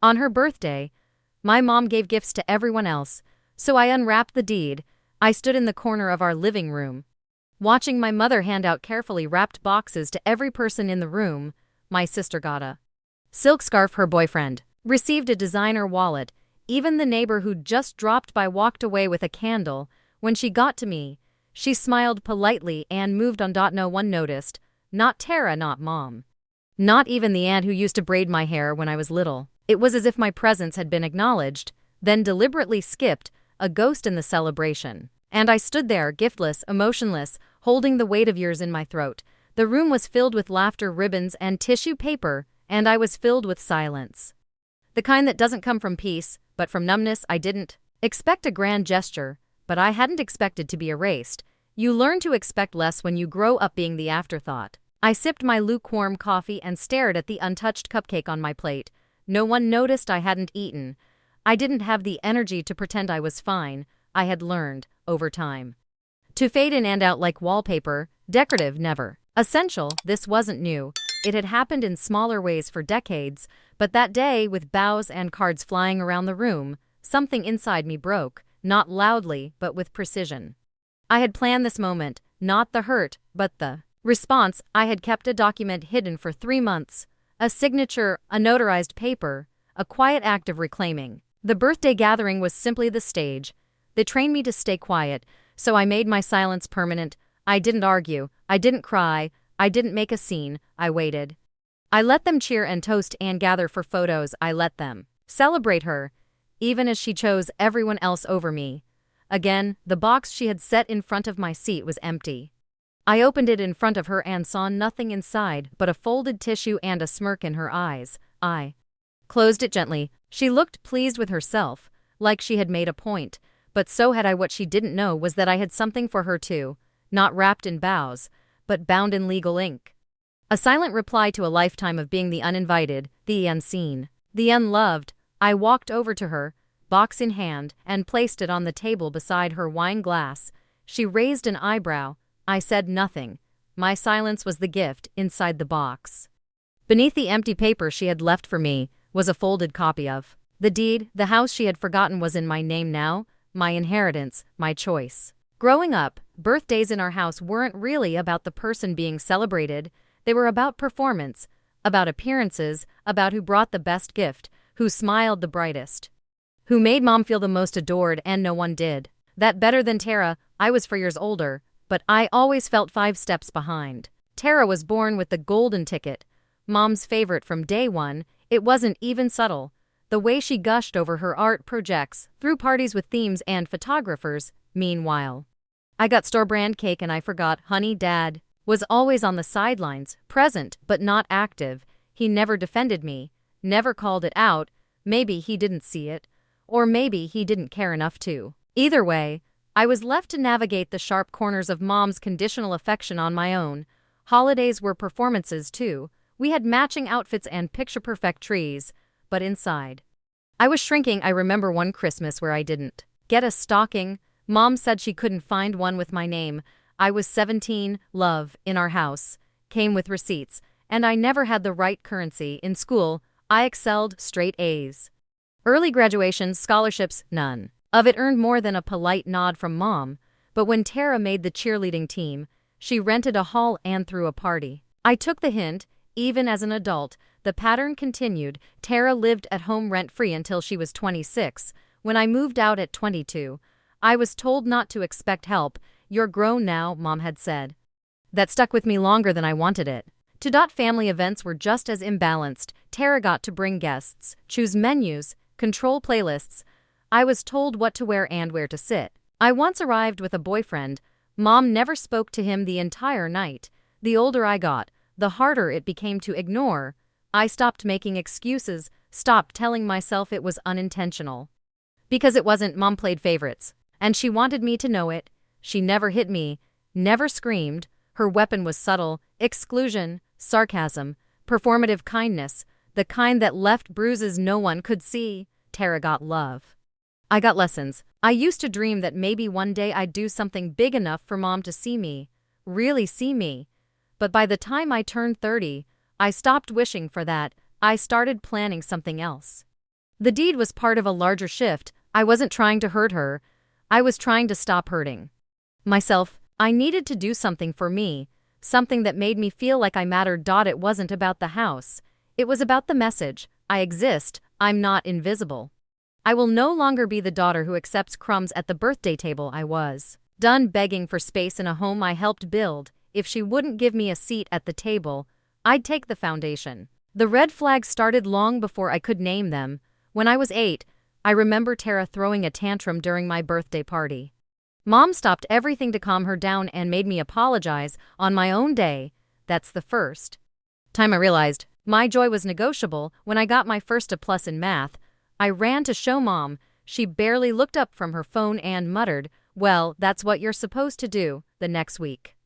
On her birthday, my mom gave gifts to everyone else, so I unwrapped the deed. I stood in the corner of our living room, watching my mother hand out carefully wrapped boxes to every person in the room. My sister got a silk scarf, her boyfriend received a designer wallet. Even the neighbor who just dropped by walked away with a candle. When she got to me, she smiled politely and moved on. No one noticed. Not Tara, not mom. Not even the aunt who used to braid my hair when I was little. It was as if my presence had been acknowledged, then deliberately skipped, a ghost in the celebration. And I stood there, giftless, emotionless, holding the weight of years in my throat. The room was filled with laughter, ribbons, and tissue paper, and I was filled with silence. The kind that doesn't come from peace, but from numbness. I didn't expect a grand gesture, but I hadn't expected to be erased. You learn to expect less when you grow up being the afterthought. I sipped my lukewarm coffee and stared at the untouched cupcake on my plate. No one noticed I hadn't eaten. I didn't have the energy to pretend I was fine. I had learned, over time, to fade in and out like wallpaper, decorative, never essential. This wasn't new. It had happened in smaller ways for decades, but that day, with bows and cards flying around the room, something inside me broke, not loudly, but with precision. I had planned this moment, not the hurt, but the response. I had kept a document hidden for 3 months, a signature, a notarized paper, a quiet act of reclaiming. The birthday gathering was simply the stage. They trained me to stay quiet, so I made my silence permanent. I didn't argue, I didn't cry, I didn't make a scene. I waited. I let them cheer and toast and gather for photos. I let them celebrate her, even as she chose everyone else over me. Again, the box she had set in front of my seat was empty. I opened it in front of her and saw nothing inside but a folded tissue and a smirk in her eyes. I closed it gently. She looked pleased with herself, like she had made a point, but so had I. What she didn't know was that I had something for her too, not wrapped in bows, but bound in legal ink. A silent reply to a lifetime of being the uninvited, the unseen, the unloved. I walked over to her, box in hand, and placed it on the table beside her wine glass. She raised an eyebrow. I said nothing. My silence was the gift inside the box. Beneath the empty paper she had left for me was a folded copy of the deed. The house she had forgotten was in my name now, my inheritance, my choice. Growing up, birthdays in our house weren't really about the person being celebrated. They were about performance, about appearances, about who brought the best gift, who smiled the brightest, who made mom feel the most adored, and no one did that better than Tara. I was 4 years older, but I always felt 5 steps behind. Tara was born with the golden ticket, mom's favorite from day one. It wasn't even subtle. The way she gushed over her art projects, threw parties with themes and photographers. Meanwhile, I got store-brand cake and I forgot. Honey, Dad was always on the sidelines, present but not active. He never defended me, never called it out. Maybe he didn't see it, or maybe he didn't care enough to. Either way, I was left to navigate the sharp corners of mom's conditional affection on my own. Holidays were performances too. We had matching outfits and picture-perfect trees, but inside, I was shrinking. I remember one Christmas where I didn't get a stocking. Mom said she couldn't find one with my name. I was 17. Love, in our house, came with receipts, and I never had the right currency. In school, I excelled, straight A's. Early graduations, scholarships, none of it earned more than a polite nod from mom. But when Tara made the cheerleading team, she rented a hall and threw a party. I took the hint. Even as an adult, the pattern continued. Tara lived at home rent-free until she was 26. When I moved out at 22, I was told not to expect help. You're grown now, mom had said. That stuck with me longer than I wanted it. Family events were just as imbalanced. Tara got to bring guests, choose menus, control playlists. I was told what to wear and where to sit. I once arrived with a boyfriend. Mom never spoke to him the entire night. The older I got, the harder it became to ignore. I stopped making excuses, stopped telling myself it was unintentional. Because it wasn't. Mom played favorites, and she wanted me to know it. She never hit me, never screamed. Her weapon was subtle, exclusion, sarcasm, performative kindness, the kind that left bruises no one could see. Tara got love. I got lessons. I used to dream that maybe one day I'd do something big enough for mom to see me, really see me. But by the time I turned 30, I stopped wishing for that. I started planning something else. The deed was part of a larger shift. I wasn't trying to hurt her. I was trying to stop hurting myself. I needed to do something for me, something that made me feel like I mattered. It wasn't about the house. It was about the message. I exist. I'm not invisible. I will no longer be the daughter who accepts crumbs at the birthday table. I was done begging for space in a home I helped build. If she wouldn't give me a seat at the table, I'd take the foundation. The red flags started long before I could name them. When I was 8, I remember Tara throwing a tantrum during my birthday party. Mom stopped everything to calm her down and made me apologize on my own day. That's the first time I realized my joy was negotiable. When I got my first A+ in math, I ran to show Mom. She barely looked up from her phone and muttered, "Well, that's what you're supposed to do." The next week,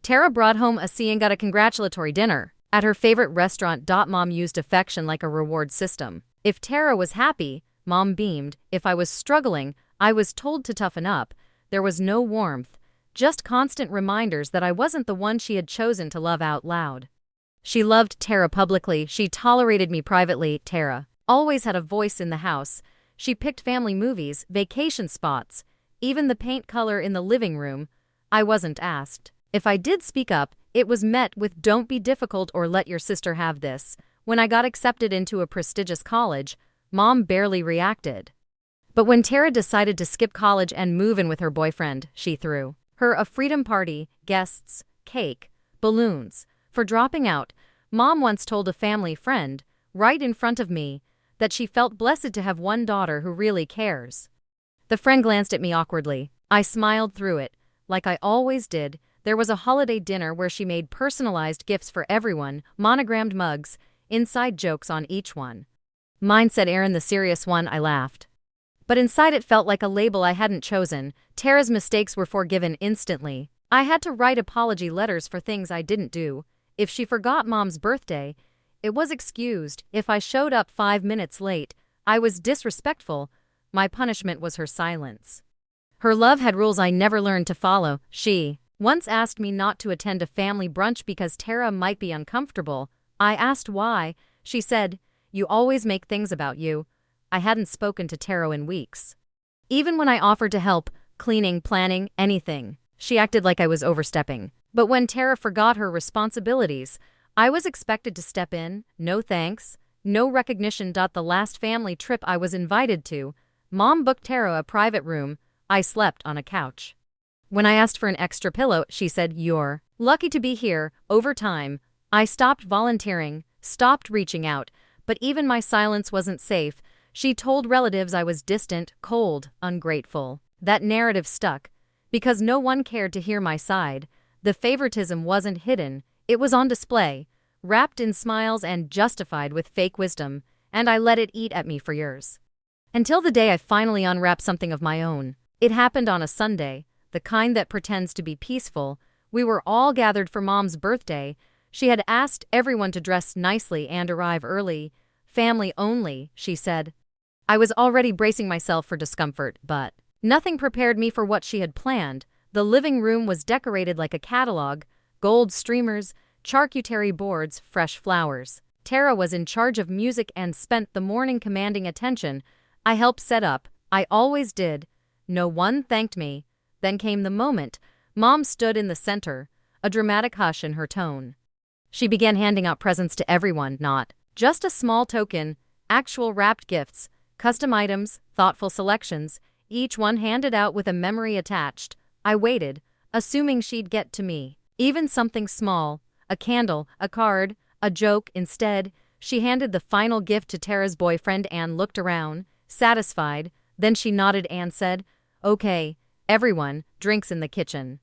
Tara brought home a C and got a congratulatory dinner at her favorite restaurant. Mom used affection like a reward system. If Tara was happy, Mom beamed. If I was struggling, I was told to toughen up. There was no warmth, just constant reminders that I wasn't the one she had chosen to love out loud. She loved Tara publicly. She tolerated me privately. Tara always had a voice in the house. She picked family movies, vacation spots, even the paint color in the living room. I wasn't asked. If I did speak up, it was met with "Don't be difficult" or "Let your sister have this." When I got accepted into a prestigious college, Mom barely reacted. But when Tara decided to skip college and move in with her boyfriend, she threw her a freedom party, guests, cake, balloons. For dropping out, Mom once told a family friend, right in front of me, that she felt blessed to have one daughter who really cares. The friend glanced at me awkwardly. I smiled through it, like I always did. There was a holiday dinner where she made personalized gifts for everyone, monogrammed mugs, inside jokes on each one. Mine said Aaron, the serious one. I laughed. But inside it felt like a label I hadn't chosen. Tara's mistakes were forgiven instantly. I had to write apology letters for things I didn't do. If she forgot Mom's birthday, it was excused. If I showed up 5 minutes late, I was disrespectful. My punishment was her silence. Her love had rules I never learned to follow. She once asked me not to attend a family brunch because Tara might be uncomfortable. I asked why. She said, "You always make things about you." I hadn't spoken to Tara in weeks. Even when I offered to help, cleaning, planning, anything, she acted like I was overstepping. But when Tara forgot her responsibilities, I was expected to step in. No thanks, no recognition. The last family trip I was invited to, Mom booked Tara a private room. I slept on a couch. When I asked for an extra pillow, she said, "You're lucky to be here." Over time, I stopped volunteering, stopped reaching out, but even my silence wasn't safe. She told relatives I was distant, cold, ungrateful. That narrative stuck, because no one cared to hear my side. The favoritism wasn't hidden, it was on display, wrapped in smiles and justified with fake wisdom, and I let it eat at me for years. Until the day I finally unwrapped something of my own. It happened on a Sunday, the kind that pretends to be peaceful. We were all gathered for Mom's birthday. She had asked everyone to dress nicely and arrive early. "Family only," she said. I was already bracing myself for discomfort, but nothing prepared me for what she had planned. The living room was decorated like a catalog, gold streamers, charcuterie boards, fresh flowers. Tara was in charge of music and spent the morning commanding attention. I helped set up. I always did. No one thanked me. Then came the moment. Mom stood in the center, a dramatic hush in her tone. She began handing out presents to everyone, not just a small token, actual wrapped gifts. Custom items, thoughtful selections, each one handed out with a memory attached. I waited, assuming she'd get to me. Even something small, a candle, a card, a joke. Instead, she handed the final gift to Tara's boyfriend and looked around, satisfied. Then she nodded and said, "Okay, everyone, drinks in the kitchen."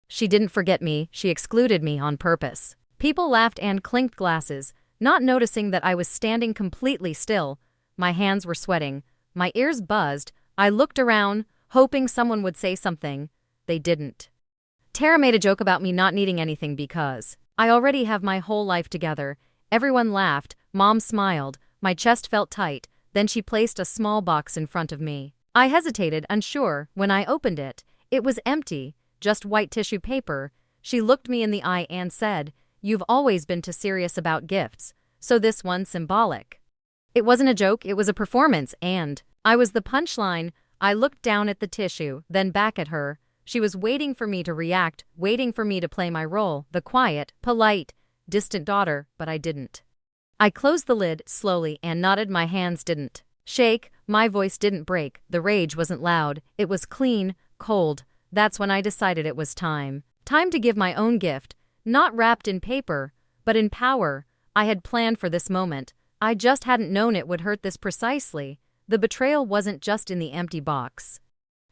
She didn't forget me, she excluded me on purpose. People laughed and clinked glasses, not noticing that I was standing completely still. My hands were sweating, my ears buzzed. I looked around, hoping someone would say something. They didn't. Tara made a joke about me not needing anything because I already have my whole life together. Everyone laughed. Mom smiled. My chest felt tight. Then she placed a small box in front of me. I hesitated, unsure. When I opened it, it was empty, just white tissue paper. She looked me in the eye and said, "You've always been too serious about gifts, so this one's symbolic." It wasn't a joke, it was a performance, and I was the punchline. I looked down at the tissue, then back at her. She was waiting for me to react, waiting for me to play my role, the quiet, polite, distant daughter, but I didn't. I closed the lid slowly and nodded. My hands didn't shake, my voice didn't break, the rage wasn't loud, it was clean, cold. That's when I decided it was time. Time to give my own gift, not wrapped in paper, but in power. I had planned for this moment. I just hadn't known it would hurt this precisely. The betrayal wasn't just in the empty box.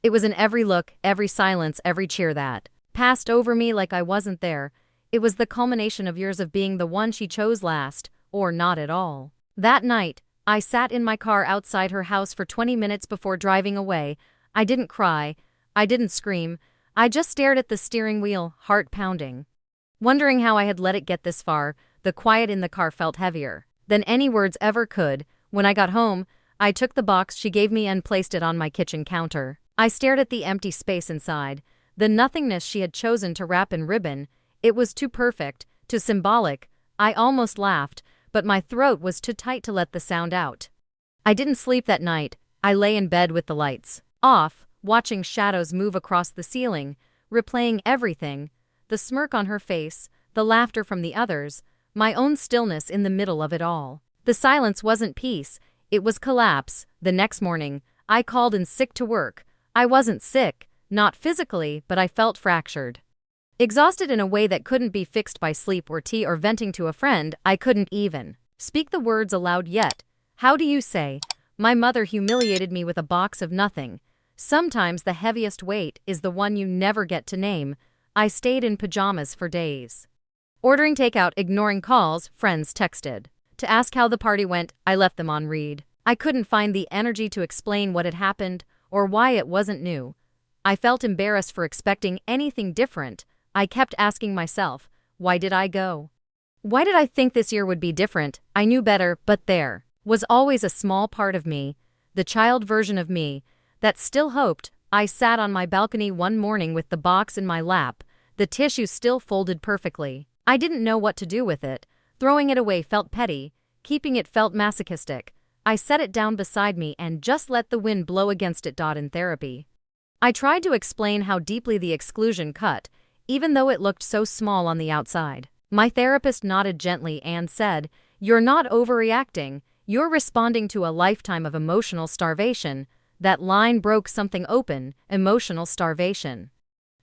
It was in every look, every silence, every cheer that passed over me like I wasn't there. It was the culmination of years of being the one she chose last, or not at all. That night, I sat in my car outside her house for 20 minutes before driving away. I didn't cry. I didn't scream. I just stared at the steering wheel, heart pounding. Wondering how I had let it get this far, the quiet in the car felt heavier than any words ever could. When I got home, I took the box she gave me and placed it on my kitchen counter. I stared at the empty space inside, the nothingness she had chosen to wrap in ribbon. It was too perfect, too symbolic. I almost laughed, but my throat was too tight to let the sound out. I didn't sleep that night. I lay in bed with the lights off, watching shadows move across the ceiling, replaying everything, the smirk on her face, the laughter from the others, my own stillness in the middle of it all. The silence wasn't peace, it was collapse. The next morning, I called in sick to work. I wasn't sick, not physically, but I felt fractured. Exhausted in a way that couldn't be fixed by sleep or tea or venting to a friend. I couldn't even speak the words aloud yet. How do you say? My mother humiliated me with a box of nothing. Sometimes the heaviest weight is the one you never get to name. I stayed in pajamas for days, ordering takeout, ignoring calls. Friends texted to ask how the party went. I left them on read. I couldn't find the energy to explain what had happened or why it wasn't new. I felt embarrassed for expecting anything different. I kept asking myself, why did I go? Why did I think this year would be different? I knew better, but there was always a small part of me, the child version of me, that still hoped. I sat on my balcony one morning with the box in my lap, the tissue still folded perfectly. I didn't know what to do with it. Throwing it away felt petty, keeping it felt masochistic. I set it down beside me and just let the wind blow against it. In therapy, I tried to explain how deeply the exclusion cut, even though it looked so small on the outside. My therapist nodded gently and said, "You're not overreacting, you're responding to a lifetime of emotional starvation." That line broke something open, emotional starvation.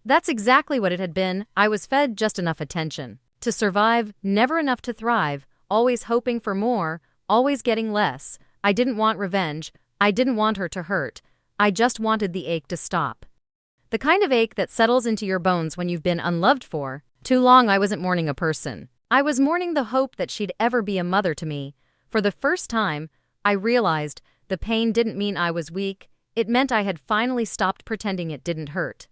That's exactly what it had been. I was fed just enough attention to survive, never enough to thrive, always hoping for more, always getting less. I didn't want revenge, I didn't want her to hurt, I just wanted the ache to stop. The kind of ache that settles into your bones when you've been unloved for too long. I wasn't mourning a person. I was mourning the hope that she'd ever be a mother to me. For the first time, I realized the pain didn't mean I was weak, it meant I had finally stopped pretending it didn't hurt.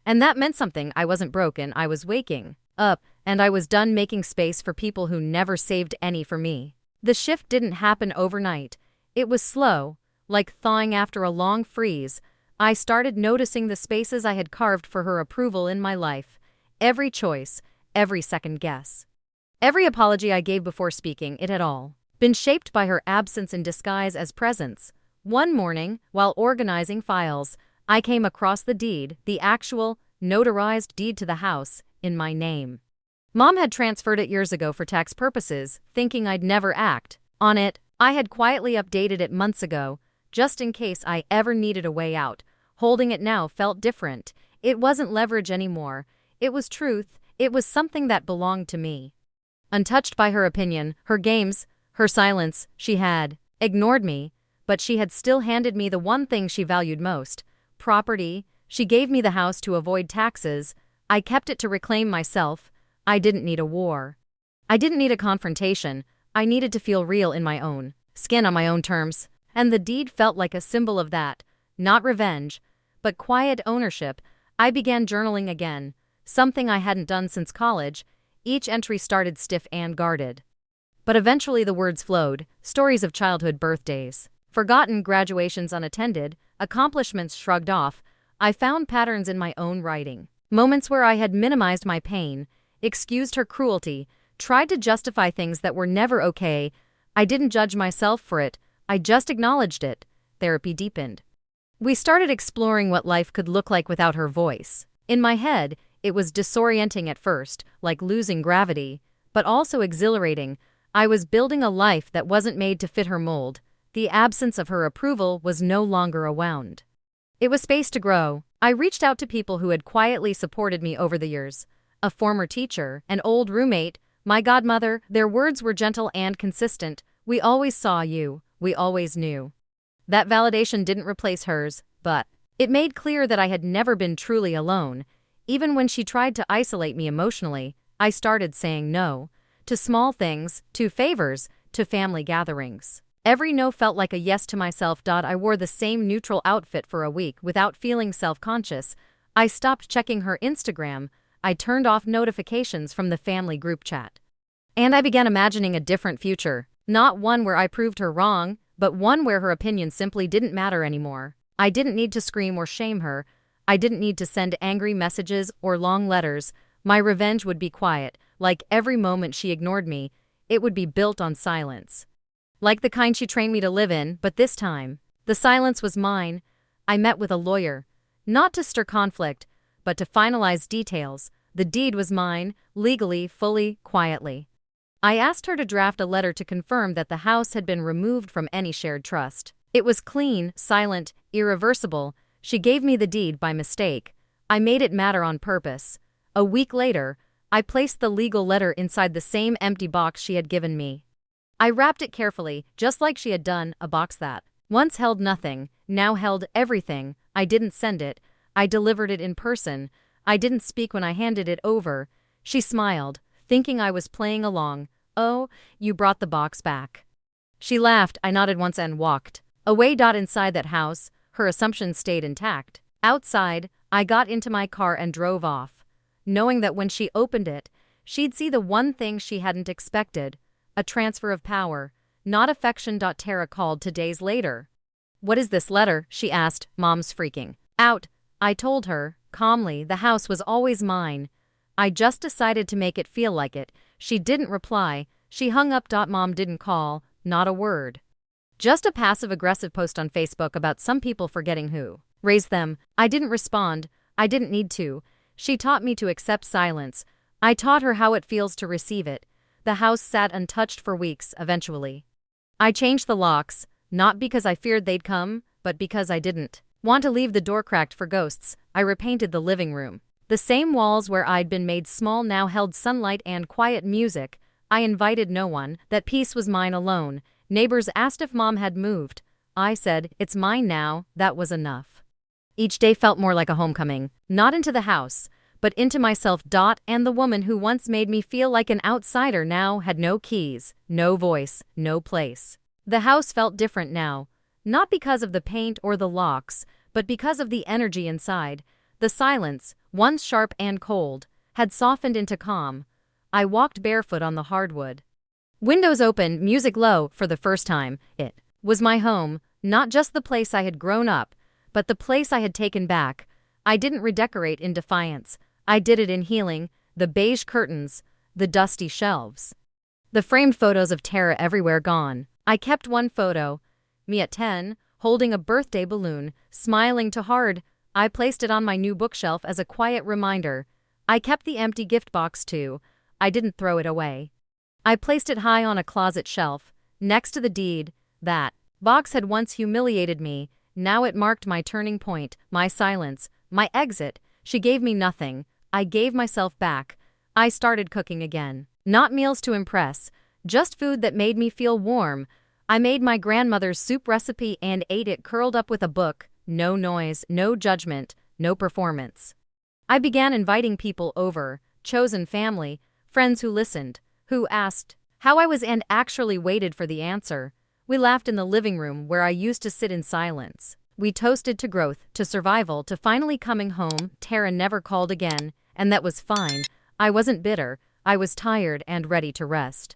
And that meant something. I wasn't broken, I was waking up, and I was done making space for people who never saved any for me. The shift didn't happen overnight. It was slow, like thawing after a long freeze. I started noticing the spaces I had carved for her approval in my life. Every choice, every second guess, every apology I gave before speaking, it had all been shaped by her absence in disguise as presence. One morning, while organizing files, I came across the deed, the actual, notarized deed to the house, in my name. Mom had transferred it years ago for tax purposes, thinking I'd never act on it. I had quietly updated it months ago, just in case I ever needed a way out. Holding it now felt different. It wasn't leverage anymore. It was truth. It was something that belonged to me. Untouched by her opinion, her games, her silence, she had ignored me, but she had still handed me the one thing she valued most: property. She gave me the house to avoid taxes. I kept it to reclaim myself. I didn't need a war. I didn't need a confrontation. I needed to feel real in my own skin on my own terms. And the deed felt like a symbol of that. Not revenge, but quiet ownership. I began journaling again, something I hadn't done since college. Each entry started stiff and guarded. But eventually the words flowed, stories of childhood birthdays, forgotten graduations unattended, accomplishments shrugged off. I found patterns in my own writing. Moments where I had minimized my pain, excused her cruelty, tried to justify things that were never okay. I didn't judge myself for it. I just acknowledged it. Therapy deepened. We started exploring what life could look like without her voice. In my head, it was disorienting at first, like losing gravity, but also exhilarating. I was building a life that wasn't made to fit her mold. The absence of her approval was no longer a wound. It was space to grow. I reached out to people who had quietly supported me over the years. A former teacher, an old roommate, my godmother. Their words were gentle and consistent. "We always saw you. We always knew." That validation didn't replace hers, but it made clear that I had never been truly alone. Even when she tried to isolate me emotionally, I started saying no. To small things, to favors, to family gatherings. Every no felt like a yes to myself. I wore the same neutral outfit for a week without feeling self-conscious. I stopped checking her Instagram. I turned off notifications from the family group chat. And I began imagining a different future. Not one where I proved her wrong, but one where her opinion simply didn't matter anymore. I didn't need to scream or shame her. I didn't need to send angry messages or long letters. My revenge would be quiet. Like every moment she ignored me, it would be built on silence. Like the kind she trained me to live in, but this time, the silence was mine. I met with a lawyer, not to stir conflict, but to finalize details. The deed was mine, legally, fully, quietly. I asked her to draft a letter to confirm that the house had been removed from any shared trust. It was clean, silent, irreversible. She gave me the deed by mistake. I made it matter on purpose. A week later, I placed the legal letter inside the same empty box she had given me. I wrapped it carefully, just like she had done, a box that once held nothing, now held everything. I didn't send it. I delivered it in person. I didn't speak when I handed it over. She smiled, thinking I was playing along. "Oh, you brought the box back." She laughed. I nodded once and walked away. Inside that house, her assumptions stayed intact. Outside, I got into my car and drove off, knowing that when she opened it, she'd see the one thing she hadn't expected. A transfer of power, not affection. Tara called 2 days later. "What is this letter?" she asked. "Mom's freaking out." I told her, calmly, the house was always mine. I just decided to make it feel like it. She didn't reply. She hung up. Mom didn't call, not a word. Just a passive-aggressive post on Facebook about some people forgetting who raised them. I didn't respond. I didn't need to. She taught me to accept silence. I taught her how it feels to receive it. The house sat untouched for weeks, eventually. I changed the locks, not because I feared they'd come, but because I didn't want to leave the door cracked for ghosts. I repainted the living room. The same walls where I'd been made small now held sunlight and quiet music. I invited no one. That peace was mine alone. Neighbors asked if Mom had moved. I said, "It's mine now." That was enough. Each day felt more like a homecoming, not into the house, but into myself. And the woman who once made me feel like an outsider now had no keys, no voice, no place. The house felt different now, not because of the paint or the locks, but because of the energy inside. The silence, once sharp and cold, had softened into calm. I walked barefoot on the hardwood. Windows open, music low. For the first time, it was my home, not just the place I had grown up, but the place I had taken back. I didn't redecorate in defiance. I did it in healing. The beige curtains, the dusty shelves, the framed photos of Tara everywhere gone. I kept one photo, me at 10, holding a birthday balloon, smiling too hard. I placed it on my new bookshelf as a quiet reminder. I kept the empty gift box too. I didn't throw it away. I placed it high on a closet shelf, next to the deed. That box had once humiliated me. Now it marked my turning point, my silence, my exit. She gave me nothing. I gave myself back. I started cooking again. Not meals to impress, just food that made me feel warm. I made my grandmother's soup recipe and ate it curled up with a book. No noise, no judgment, no performance. I began inviting people over, chosen family, friends who listened, who asked how I was and actually waited for the answer. We laughed in the living room where I used to sit in silence. We toasted to growth, to survival, to finally coming home. Tara never called again, and that was fine. I wasn't bitter. I was tired and ready to rest.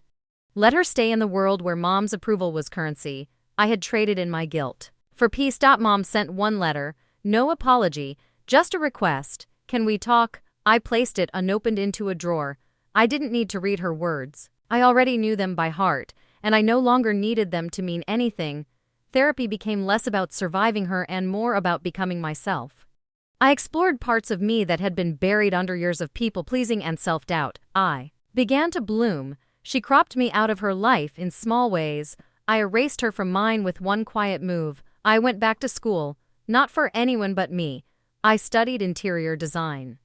Let her stay in the world where Mom's approval was currency. I had traded in my guilt for peace. Mom sent one letter, no apology, just a request. "Can we talk?" I placed it unopened into a drawer. I didn't need to read her words. I already knew them by heart, and I no longer needed them to mean anything. therapy became less about surviving her and more about becoming myself. I explored parts of me that had been buried under years of people-pleasing and self-doubt. I began to bloom. She cropped me out of her life in small ways. I erased her from mine with one quiet move. I went back to school, not for anyone but me. I studied interior design.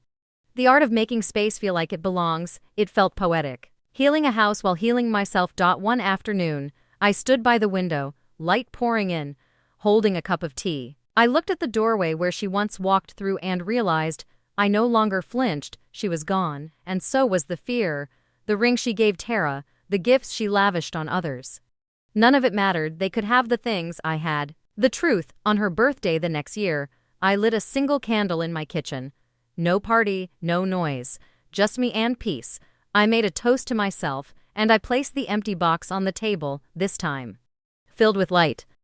The art of making space feel like it belongs. It felt poetic. Healing a house while healing myself. One afternoon, I stood by the window, light pouring in, holding a cup of tea. I looked at the doorway where she once walked through and realized I no longer flinched. She was gone, and so was the fear, the ring she gave Tara, the gifts she lavished on others. None of it mattered. They could have the things I had. The truth, on her birthday the next year, I lit a single candle in my kitchen. No party, no noise, just me and peace. I made a toast to myself, and I placed the empty box on the table, this time filled with light.